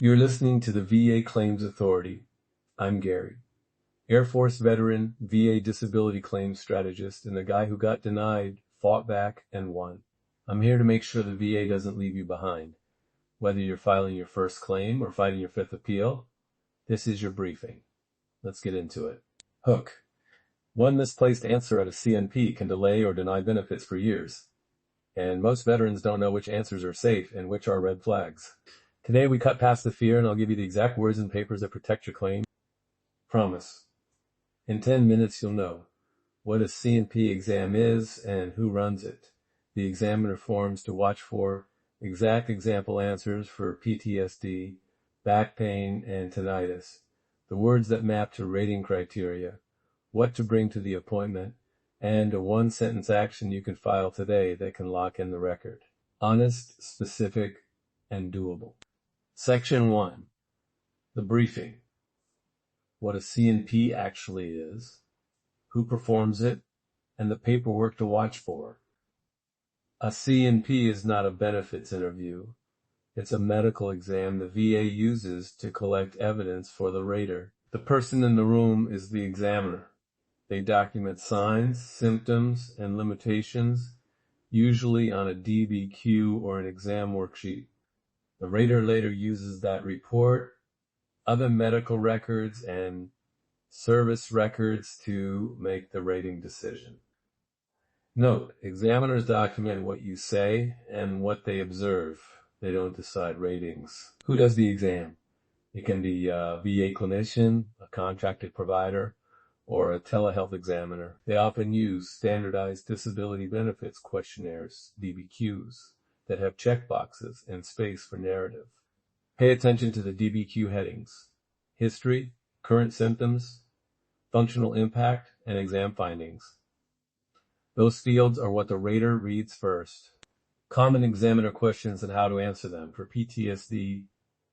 You're listening to the VA Claims Authority. I'm Gary, Air Force veteran, VA disability claims strategist, and the guy who got denied, fought back, and won. I'm here to make sure the VA doesn't leave you behind. Whether you're filing your first claim or fighting your fifth appeal, this is your briefing. Let's get into it. Hook. One misplaced answer at a CNP can delay or deny benefits for years. And most veterans don't know which answers are safe and which are red flags. Today we cut past the fear and I'll give you the exact words and papers that protect your claim. Promise. In 10 minutes you'll know what a CNP exam is and who runs it, the examiner forms to watch for, exact example answers for PTSD, back pain, and tinnitus, the words that map to rating criteria, what to bring to the appointment, and a one-sentence action you can file today that can lock in the record. Honest, specific, and doable. Section 1. The briefing. What a CNP actually is, who performs it, and the paperwork to watch for. A CNP is not a benefits interview. It's a medical exam the VA uses to collect evidence for the rater. The person in the room is the examiner. They document signs, symptoms, and limitations, usually on a DBQ or an exam worksheet. The rater later uses that report, other medical records, and service records to make the rating decision. Note, examiners document what you say and what they observe. They don't decide ratings. Who does the exam? It can be a VA clinician, a contracted provider, or a telehealth examiner. They often use standardized disability benefits questionnaires, DBQs, that have checkboxes and space for narrative. Pay attention to the DBQ headings: history, current symptoms, functional impact, and exam findings. Those fields are what the rater reads first. Common examiner questions and how to answer them. For PTSD,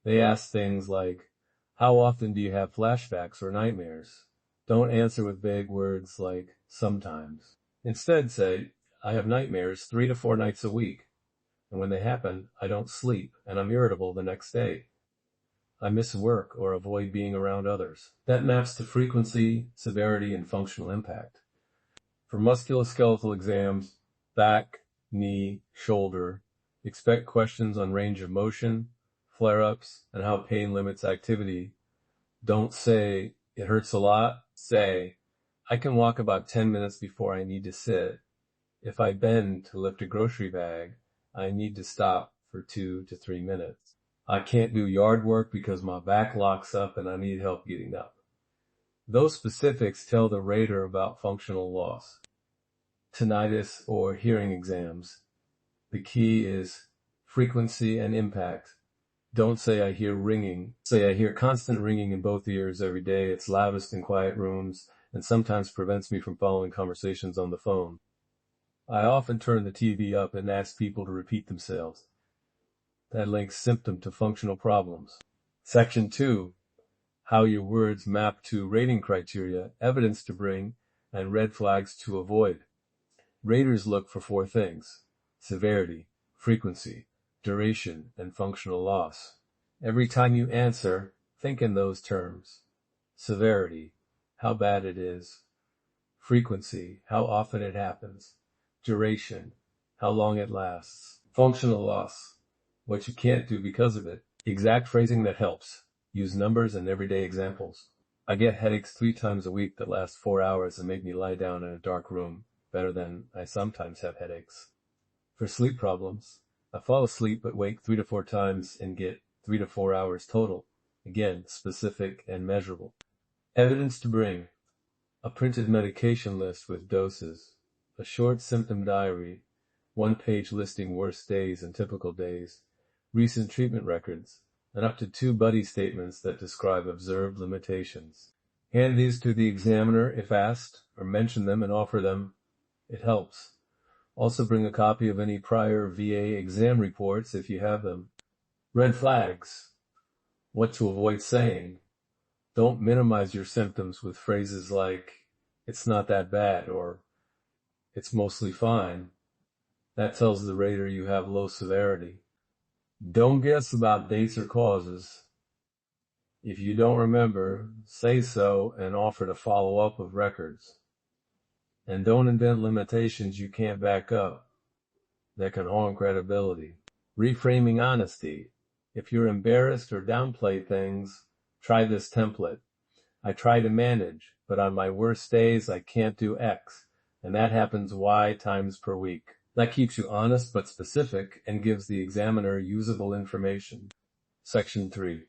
they ask things like, how often do you have flashbacks or nightmares? Don't answer with vague words like sometimes. Instead say, I have nightmares 3 to 4 nights a week, and when they happen, I don't sleep and I'm irritable the next day. I miss work or avoid being around others. That maps to frequency, severity, and functional impact. For musculoskeletal exams, back, knee, shoulder, expect questions on range of motion, flare-ups, and how pain limits activity. Don't say, it hurts a lot. Say, I can walk about 10 minutes before I need to sit. If I bend to lift a grocery bag, I need to stop for 2 to 3 minutes. I can't do yard work because my back locks up and I need help getting up. Those specifics tell the rater about functional loss. Tinnitus or hearing exams. The key is frequency and impact. Don't say I hear ringing. Say I hear constant ringing in both ears every day. It's loudest in quiet rooms and sometimes prevents me from following conversations on the phone. I often turn the TV up and ask people to repeat themselves. That links symptom to functional problems. Section 2. How your words map to rating criteria, evidence to bring, and red flags to avoid. Raters look for 4 things: severity, frequency, duration, and functional loss. Every time you answer, think in those terms. Severity, how bad it is. Frequency, how often it happens. Duration, how long it lasts. Functional loss, what you can't do because of it. Exact phrasing that helps. Use numbers and everyday examples. I get headaches 3 times a week that last 4 hours and make me lie down in a dark room, better than I sometimes have headaches. For sleep problems, I fall asleep but wake 3 to 4 times and get 3 to 4 hours total. Again, specific and measurable. Evidence to bring: a printed medication list with doses, a short symptom diary, 1-page listing worst days and typical days, recent treatment records, and up to 2 buddy statements that describe observed limitations. Hand these to the examiner if asked, or mention them and offer them. It helps. Also bring a copy of any prior VA exam reports if you have them. Red flags: what to avoid saying. Don't minimize your symptoms with phrases like, it's not that bad, or it's mostly fine. That tells the rater you have low severity. Don't guess about dates or causes. If you don't remember, say so and offer to follow up with records. And don't invent limitations you can't back up that can harm credibility. Reframing honesty. If you're embarrassed or downplay things, try this template. I try to manage, but on my worst days, I can't do X, and that happens Y times per week. That keeps you honest but specific and gives the examiner usable information. Section 3.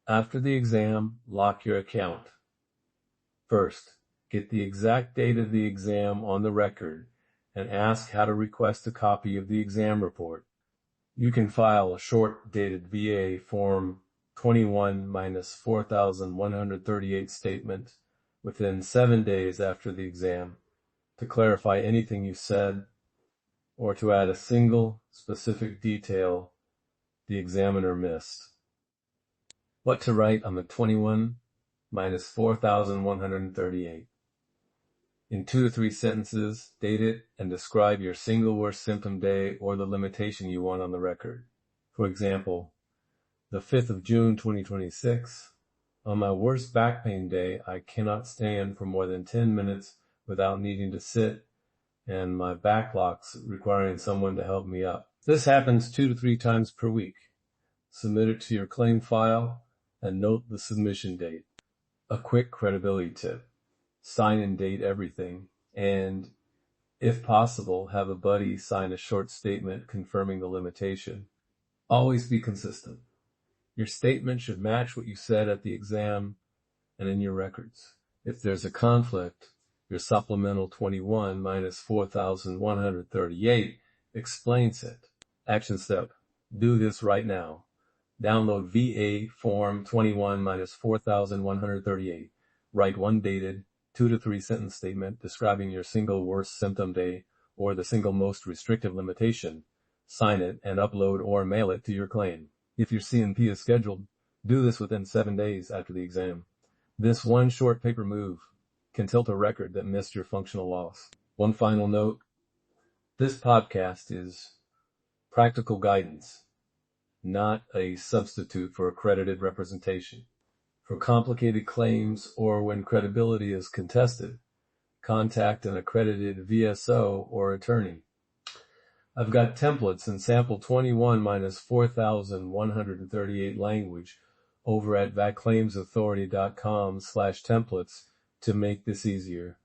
After the exam, lock your account. First, get the exact date of the exam on the record and ask how to request a copy of the exam report. You can file a short-dated VA Form 21-4138 statement within 7 days after the exam to clarify anything you said or to add a single specific detail the examiner missed. What to write on the 21-4138. In 2 to 3 sentences, date it and describe your single worst symptom day or the limitation you want on the record. For example, the 5th of June 2026, on my worst back pain day, I cannot stand for more than 10 minutes without needing to sit and my back locks requiring someone to help me up. This happens 2 to 3 times per week. Submit it to your claim file and note the submission date. A quick credibility tip. Sign and date everything, and, if possible, have a buddy sign a short statement confirming the limitation. Always be consistent. Your statement should match what you said at the exam and in your records. If there's a conflict, your supplemental 21-4138 explains it. Action step. Do this right now. Download VA Form 21-4138. Write one dated 2 to 3 sentence statement describing your single worst symptom day or the single most restrictive limitation. Sign it and upload or mail it to your claim. If your C&P is scheduled, do this within 7 days after the exam. This one short paper move can tilt a record that missed your functional loss. One final note. This podcast is practical guidance, not a substitute for accredited representation. For complicated claims or when credibility is contested, contact an accredited VSO or attorney. I've got templates in sample 21-4138 language over at vaclaimsauthority.com/templates to make this easier.